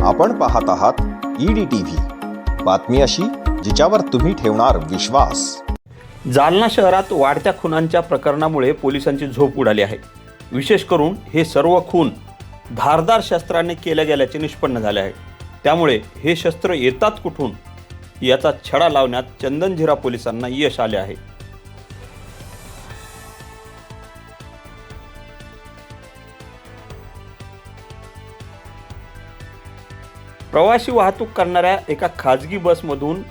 आपण पाहत आहात EDTV, बातमी अशी जिच्यावर तुम्ही ठेवणार विश्वास। जालना शहरात वाढत्या खुनांच्या प्रकरणामुळे पोलिसांची झोप उडाली आहे। विशेष करून हे सर्व खून धारदार शस्त्राने केले गेल्याचे निष्पन्न झाले आहे। त्यामुळे हे शस्त्र येतात कुठून याचा छडा लावण्यात चंदनझिरा पोलिसांना यश आले आहे। प्रवासी वाहतूक करणाऱ्या एका खाजगी बसमधून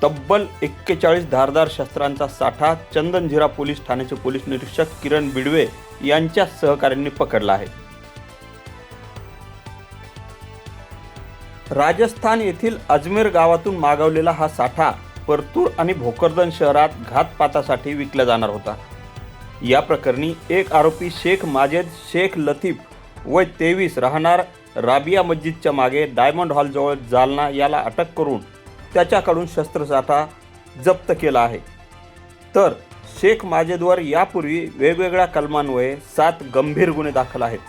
तब्बल 41 धारदार शस्त्रांचा साठा चंदनझिरा पोलीस ठाण्याचे पोलीस निरीक्षक किरण बिडवे यांच्या सहकाऱ्यांनी पकडला आहे। राजस्थान येथील अजमेर गावातून मागवलेला हा साठा परतूर आणि भोकरदन शहरात घातपातासाठी विकला जाणार होता। या प्रकरणी एक आरोपी शेख माजेद शेख लतीफ वय 23 राहणार राबिया मस्जिदच्या मागे डायमंड हॉल जवळ जालना याला अटक करून त्याच्याकडून शस्त्रसाठा जप्त केला आहे। तर शेख माजेदवर यापूर्वी वेगवेगळ्या कलमांन्वये 7 गंभीर गुन्हे दाखल आहेत।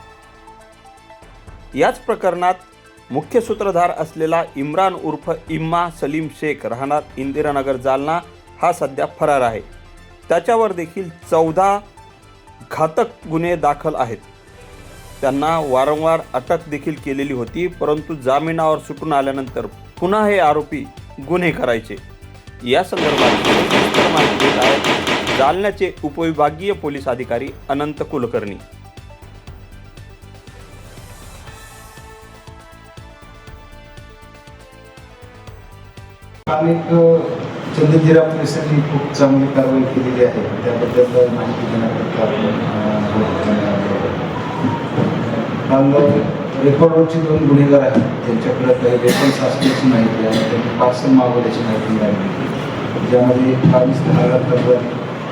याच प्रकरणात मुख्य सूत्रधार असलेला इम्रान उर्फ इम्मा सलीम शेख राहणार इंदिरानगर जालना हा सध्या फरार आहे। त्याच्यावर देखील 14 घातक गुन्हे दाखल आहेत। त्यांना वारंवार अटक देखील केलेली होती, परंतु जामिनावर सुटून आल्यानंतर पुन्हा हे आरोपी गुन्हे करायचे। या संदर्भात माहिती देत आहेत जालन्याचे उपविभागीय पोलीस अधिकारी अनंत कुलकर्णी। चंदनझिरा पोलिसांनी खूप चांगली कारवाई केलेली आहे, त्याबद्दल माहिती देण्याकरता काल रेकॉर्डवरचे 2 गुन्हेगार आहेत, त्यांच्याकडे काही वेपन्स असल्याची माहिती आणि त्यांनी पार्सल मागवल्याची माहिती मिळाली, ज्यामध्ये 22,000 तलवारी,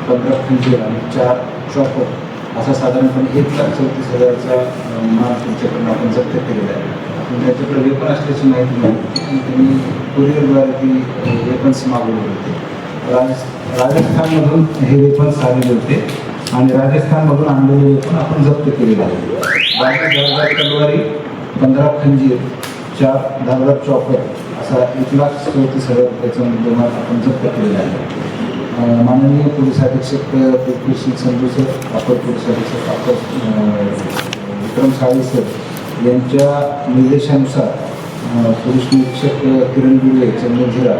15 खंजीर आणि 4 चॉपर असा साधारणपणे 1,34,000चा माल त्यांच्याकडून आपण जप्त केलेला आहे। पण त्याच्याकडे वेपन असल्याची माहिती मिळाली आणि त्यांनी कुरिअरद्वारे ती वेपन्स मागवले होते। राजस्थानमधून हे वेपन्स आलेले होते आणि राजस्थानमधून आणलेले वेपन आपण जप्त केलेले आहे। 22,000 तलवारी, 15 खंजीर, 4 धारदार चॉपर असा 1,34,000 रुपयाचा मुद्देमाल आपण जप्त केलेला आहे। माननीय पोलीस अधीक्षक पृथ्वी संजू सर, अपर पोलीस अधीक्षक विक्रम साळी सर यांच्या निर्देशानुसार पोलीस निरीक्षक किरण बिडवे चंदनझिरा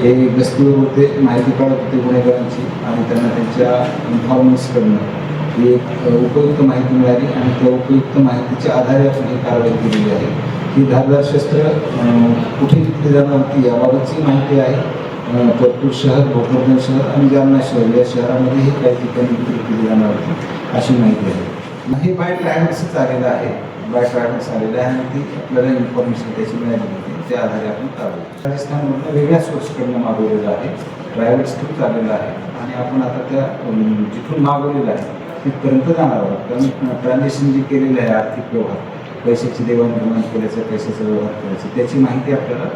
हे गस्तीवर होते, माहिती काढत होते गुन्हेगारांची आणि त्यांना त्यांच्या इन्फॉर्मन्सकडनं एक उपयुक्त माहिती मिळाली आणि त्या उपयुक्त माहितीच्या आधारे आपण ही कारवाई केलेली आहे। ही धारदार शस्त्र कुठे विकली जाणार होती याबाबतची माहिती आहे। परतूर शहर, भोकरदन शहर आणि जालना शहर या शहरामध्येही काही ठिकाणी विक्री केली जाणार होती अशी माहिती आहे। हे बाय ट्रॅव्हल्सच आलेलं आहे, बाय ट्रॅव्हल्स आलेलं आहे आणि ती आपल्याला इन्फॉर्मेशन त्याची मिळाली होती, त्या आधारे आपण कारवाई। राजस्थानमधून वेगळ्या सोर्सकडनं मागवलेलं आहे, ट्रॅव्हल्स थ्रूच आलेलं आहे आणि आपण आता त्या जिथून मागवलेलं आहे तिथपर्यंत जाणार आहोत, कारण ट्रान्झॅक्शन जे केलेलं आहे आर्थिक व्यवहार, पैशाची देवाणघेवाण केल्याचं, पैशाचा व्यवहार करायचं त्याची माहिती आपल्याला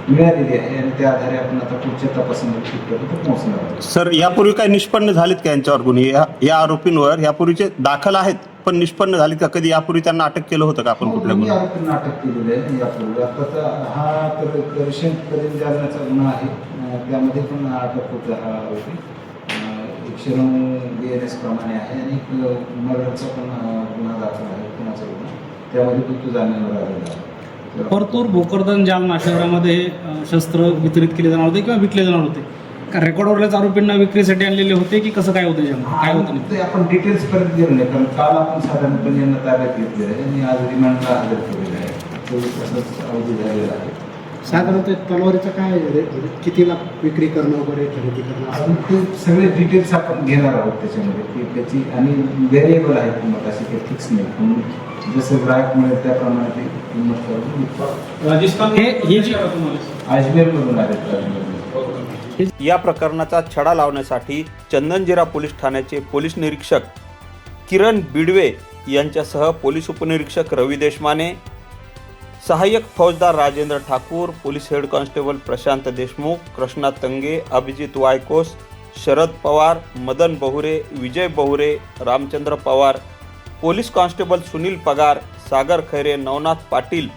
मिळालेली आहे आणि त्या आधारे आपण आता पुढच्या तपासणीला तिथपर्यंत पोहोचणार आहोत। सर, यापूर्वी काय निष्पन्न झालेत का यांच्यावर गुन्हे? या आरोपींवर यापूर्वीचे दाखल आहेत पण निष्पन्न झालीत का? कधी यापूर्वी त्यांना अटक केलं होतं का आपण? कुठल्या गुन्ह्यात आरोपींना अटक केलेली आहे यापूर्वी? आता हा तर रिसेंट करीन जालन्याचा गुन्हा आहे, त्यामध्ये पण अटक होतं हा आरोपी 109 BNS प्रमाणे आहे आणि मर्डरचा पण गुन्हा दाखल आहे, खुनाचा गुन्हा, त्यामध्ये पण तो जामिनावर आलेला आहे। परतूर, भोकरदन, जालना शहरामध्ये शस्त्र वितरित केले जाणार होते किंवा विकले जाणार होते का? रेकॉर्डवरल्याच आरोपींना विक्रीसाठी आणलेले होते की कसं काय होतं? काय होतं ते आपण डिटेल्स पर्यंत गेलो नाही, कारण काल आपण साधारणपणे यांना ताब्यात घेतलेलं आहे आणि आज रिमांडला हजर केलेलं आहे, तो तसंच अवधी झालेला आहे। साधारणतः तलवारीचं काय किती लाख विक्री करणं वगैरे खरेदी करणं अजून ते सगळे डिटेल्स आपण घेणार आहोत त्याच्यामध्ये, की त्याची आणि व्हेरिएबल आहे किंमत, अशी काही फिक्स नाही, म्हणून जसं ग्राहक मिळेल त्याप्रमाणे ती किंमत करून राजस्थान हे जी अजमेरमधून आहेत। या प्रकरणाचा छडा लावण्यासाठी चंदनझिरा पोलीस ठाण्याचे पोलीस निरीक्षक किरण बिडवे यांच्यासह पोलीस उपनिरीक्षक रवी देशमाने, सहाय्यक फौजदार Rajendra Thakur, police head constable Prashant Deshmukh, Krishna Tange, Abhijit Waykos, Sharad Pawar, Madan Bahure, Vijay Bahure, Ramchandra Pawar, police constable Sunil Pagar, Sagar Khaire, Navnath Patil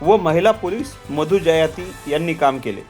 व महिला पोलीस मधु जयाती यांनी काम केले.